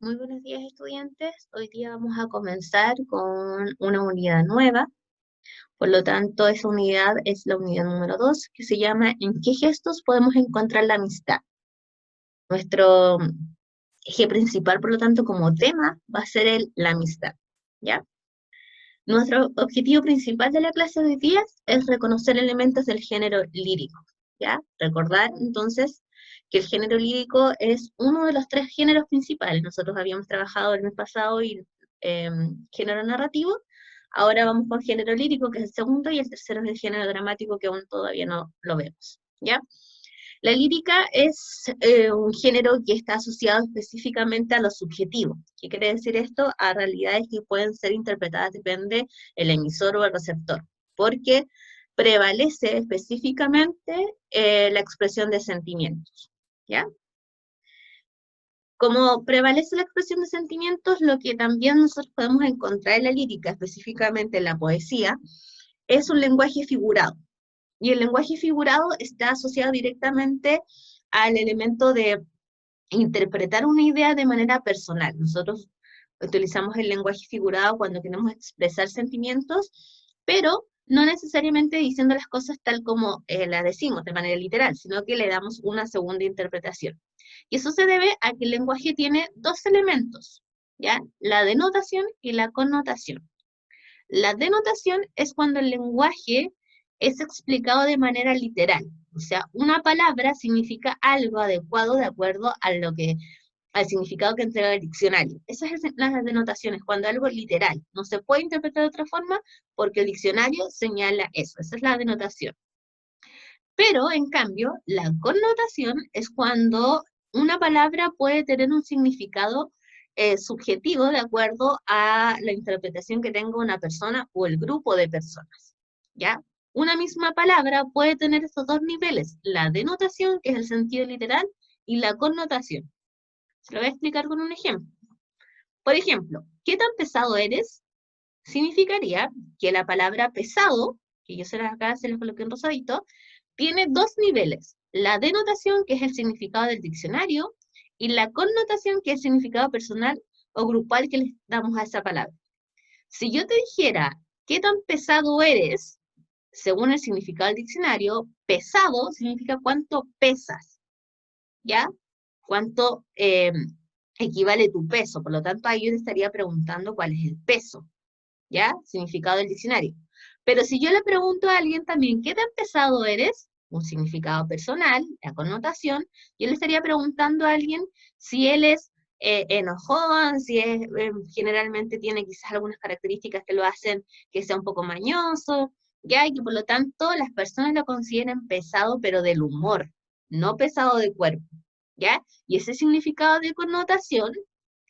Muy buenos días, estudiantes. Hoy día vamos a comenzar con una unidad nueva. Por lo tanto, esa unidad es la unidad número 2, que se llama ¿En qué gestos podemos encontrar la amistad? Nuestro eje principal, por lo tanto, como tema, va a ser la amistad, ¿ya? Nuestro objetivo principal de la clase de hoy día es reconocer elementos del género lírico, ¿ya? Recordar, entonces, que el género lírico es uno de los tres géneros principales. Nosotros habíamos trabajado el mes pasado y género narrativo. Ahora vamos con género lírico, que es el segundo, y el tercero es el género dramático, que aún todavía no lo vemos, ¿ya? La lírica es un género que está asociado específicamente a lo subjetivo. ¿Qué quiere decir esto? A realidades que pueden ser interpretadas, depende el emisor o el receptor, porque prevalece específicamente la expresión de sentimientos, ¿ya? Como prevalece la expresión de sentimientos, lo que también nosotros podemos encontrar en la lírica, específicamente en la poesía, es un lenguaje figurado. Y el lenguaje figurado está asociado directamente al elemento de interpretar una idea de manera personal. Nosotros utilizamos el lenguaje figurado cuando queremos expresar sentimientos, pero no necesariamente diciendo las cosas tal como las decimos de manera literal, sino que le damos una segunda interpretación. Y eso se debe a que el lenguaje tiene dos elementos, ¿ya? La denotación y la connotación. La denotación es cuando el lenguaje es explicado de manera literal. O sea, una palabra significa algo adecuado de acuerdo a al significado que entrega el diccionario. Esas son las denotaciones, cuando algo es literal. No se puede interpretar de otra forma porque el diccionario señala eso. Esa es la denotación. Pero, en cambio, la connotación es cuando una palabra puede tener un significado subjetivo de acuerdo a la interpretación que tenga una persona o el grupo de personas, ¿ya? Una misma palabra puede tener estos dos niveles, la denotación, que es el sentido literal, y la connotación. Se lo voy a explicar con un ejemplo. Por ejemplo, ¿qué tan pesado eres? Significaría que la palabra pesado, que yo acá se los coloqué en rosadito, tiene dos niveles. La denotación, que es el significado del diccionario, y la connotación, que es el significado personal o grupal que le damos a esa palabra. Si yo te dijera, ¿qué tan pesado eres? Según el significado del diccionario, pesado significa cuánto pesas, ¿ya? Cuánto equivale tu peso. Por lo tanto, ahí yo te estaría preguntando cuál es el peso, ¿ya? Significado del diccionario. Pero si yo le pregunto a alguien también, ¿qué tan pesado eres? Un significado personal, la connotación, yo le estaría preguntando a alguien si él es enojón, si es, generalmente tiene quizás algunas características que lo hacen que sea un poco mañoso, ¿ya? Y que por lo tanto las personas lo consideren pesado, pero del humor, no pesado de cuerpo, ¿ya? Y ese significado de connotación,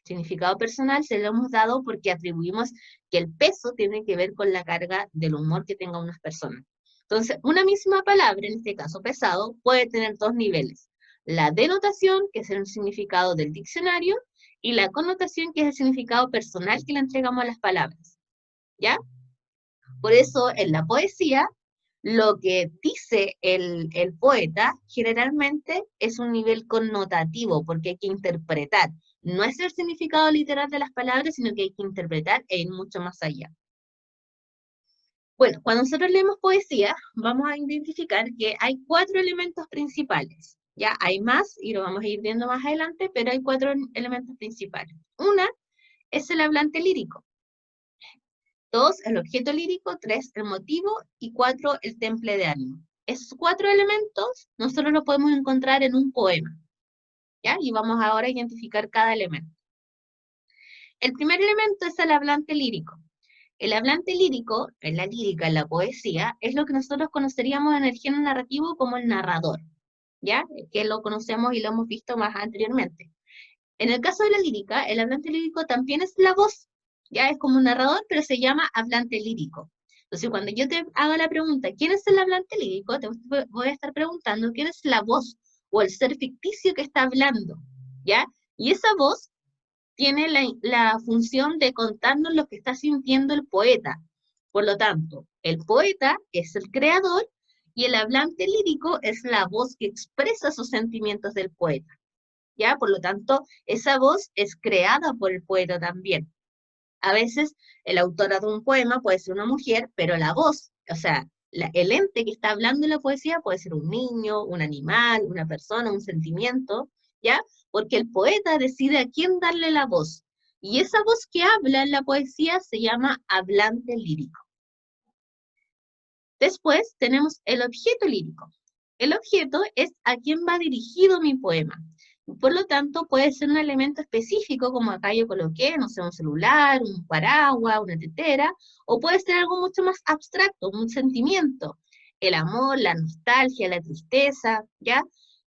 significado personal, se lo hemos dado porque atribuimos que el peso tiene que ver con la carga del humor que tenga unas personas. Entonces, una misma palabra, en este caso pesado, puede tener dos niveles. La denotación, que es el significado del diccionario, y la connotación, que es el significado personal que le entregamos a las palabras. ¿Ya? Por eso, en la poesía, lo que dice el poeta generalmente es un nivel connotativo, porque hay que interpretar. No es el significado literal de las palabras, sino que hay que interpretar e ir mucho más allá. Bueno, cuando nosotros leemos poesía, vamos a identificar que hay cuatro elementos principales. Ya hay más, y lo vamos a ir viendo más adelante, pero hay cuatro elementos principales. Una es el hablante lírico. Dos, el objeto lírico. Tres, el motivo. Y cuatro, el temple de ánimo. Esos cuatro elementos nosotros los podemos encontrar en un poema, ¿ya? Y vamos ahora a identificar cada elemento. El primer elemento es el hablante lírico. El hablante lírico, en la lírica, en la poesía, es lo que nosotros conoceríamos en el género narrativo como el narrador, ¿ya? Que lo conocemos y lo hemos visto más anteriormente. En el caso de la lírica, el hablante lírico también es la voz, ya es como un narrador, pero se llama hablante lírico. Entonces, cuando yo te haga la pregunta, ¿quién es el hablante lírico? Te voy a estar preguntando quién es la voz o el ser ficticio que está hablando, ¿ya? Y esa voz tiene la función de contarnos lo que está sintiendo el poeta. Por lo tanto, el poeta es el creador y el hablante lírico es la voz que expresa esos sentimientos del poeta. ¿ya? Por lo tanto, esa voz es creada por el poeta también. A veces el autor de un poema puede ser una mujer, pero la voz, o sea, el ente que está hablando en la poesía puede ser un niño, un animal, una persona, un sentimiento, ¿ya? Porque el poeta decide a quién darle la voz. Y esa voz que habla en la poesía se llama hablante lírico. Después tenemos el objeto lírico. El objeto es a quién va dirigido mi poema. Por lo tanto, puede ser un elemento específico, como acá yo coloqué, no sé, un celular, un paraguas, una tetera, o puede ser algo mucho más abstracto, un sentimiento, el amor, la nostalgia, la tristeza, ¿ya?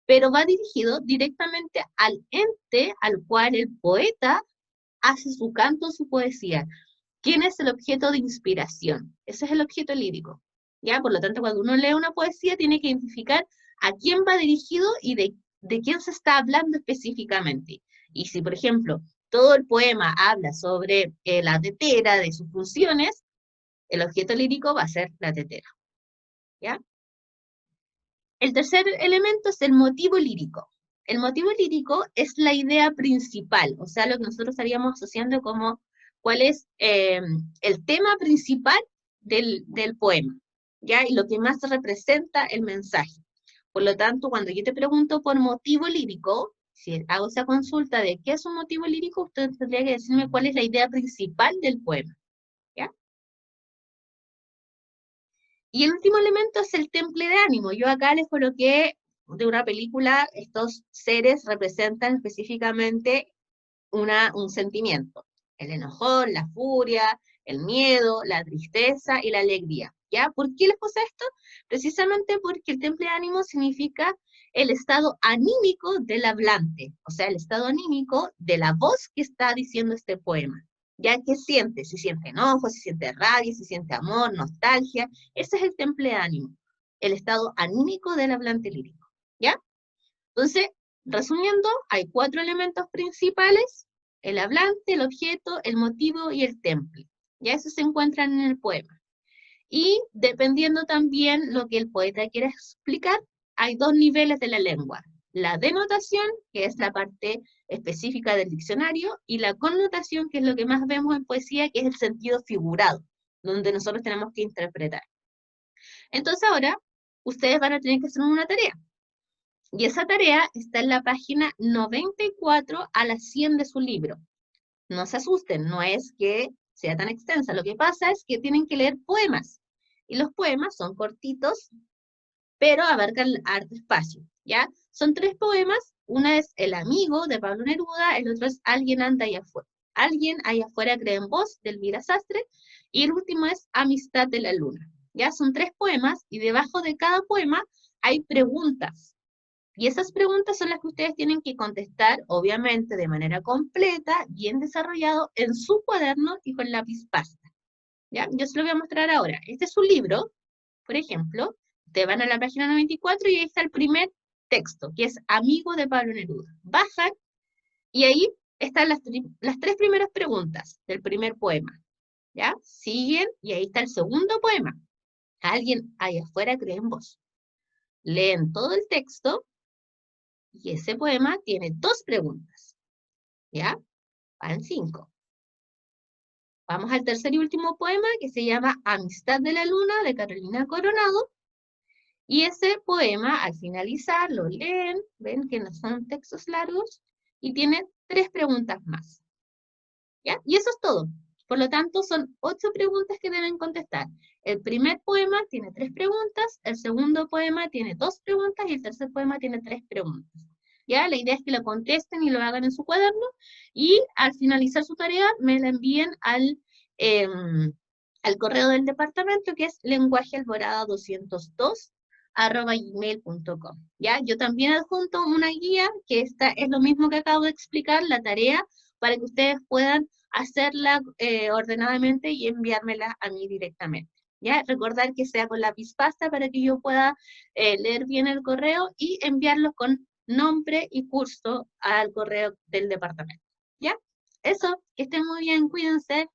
Pero va dirigido directamente al ente al cual el poeta hace su canto, su poesía. ¿Quién es el objeto de inspiración? Ese es el objeto lírico. ¿Ya? Por lo tanto, cuando uno lee una poesía, tiene que identificar a quién va dirigido y de quién se está hablando específicamente. Y si, por ejemplo, todo el poema habla sobre la tetera, de sus funciones, el objeto lírico va a ser la tetera. ¿Ya? El tercer elemento es el motivo lírico. El motivo lírico es la idea principal, o sea, lo que nosotros estaríamos asociando como cuál es el tema principal del poema, ¿ya? Y lo que más representa el mensaje. Por lo tanto, cuando yo te pregunto por motivo lírico, si hago esa consulta de qué es un motivo lírico, usted tendría que decirme cuál es la idea principal del poema, ¿ya? Y el último elemento es el temple de ánimo. Yo acá les coloqué de una película, estos seres representan específicamente un sentimiento. El enojón, la furia, el miedo, la tristeza y la alegría. ¿Ya? ¿Por qué les puse esto? Precisamente porque el temple de ánimo significa el estado anímico del hablante, o sea, el estado anímico de la voz que está diciendo este poema. ¿Ya? ¿Qué siente? Si siente enojo, si siente rabia, si siente amor, nostalgia. Ese es el temple de ánimo, el estado anímico del hablante lírico. ¿Ya? Entonces, resumiendo, hay 4 elementos principales: el hablante, el objeto, el motivo y el temple. Ya esos se encuentran en el poema. Y dependiendo también lo que el poeta quiera explicar, hay 2 niveles de la lengua. La denotación, que es la parte específica del diccionario, y la connotación, que es lo que más vemos en poesía, que es el sentido figurado, donde nosotros tenemos que interpretar. Entonces ahora, ustedes van a tener que hacer una tarea. Y esa tarea está en la página 94 a la 100 de su libro. No se asusten, no es que sea tan extensa. Lo que pasa es que tienen que leer poemas. Y los poemas son cortitos, pero abarcan harto espacio, ¿ya? Son 3 poemas. Una es El amigo, de Pablo Neruda. El otro es Alguien anda allá afuera. Alguien allá afuera cree en vos, de Elvira Sastre. Y el último es Amistad de la luna. ¿Ya? Son 3 poemas y debajo de cada poema hay preguntas. Y esas preguntas son las que ustedes tienen que contestar, obviamente, de manera completa, bien desarrollado, en su cuaderno y con lápiz pasta. ¿Ya? Yo se lo voy a mostrar ahora. Este es un libro, por ejemplo. Te van a la página 94 y ahí está el primer texto, que es Amigo, de Pablo Neruda. Bajan y ahí están las 3 primeras preguntas del primer poema. ¿Ya? Siguen y ahí está el segundo poema. Alguien allá afuera cree en vos. Leen todo el texto. Y ese poema tiene 2 preguntas, ¿ya? Van 5. Vamos al tercer y último poema, que se llama Amistad de la luna, de Carolina Coronado. Y ese poema, al finalizar, lo leen, ven que no son textos largos, y tiene 3 preguntas más, ¿ya? Y eso es todo. Por lo tanto, son 8 preguntas que deben contestar. El primer poema tiene 3 preguntas, el segundo poema tiene 2 preguntas y el tercer poema tiene 3 preguntas. ¿Ya? La idea es que lo contesten y lo hagan en su cuaderno y al finalizar su tarea me la envíen al correo del departamento, que es lenguajealborada202@gmail.com. ¿Ya? Yo también adjunto una guía, que esta es lo mismo que acabo de explicar, la tarea, para que ustedes puedan hacerla ordenadamente y enviármela a mí directamente. ¿Ya? Recordar que sea con lápiz pasta para que yo pueda leer bien el correo y enviarlo con nombre y curso al correo del departamento. ¿Ya? Eso, que estén muy bien, cuídense.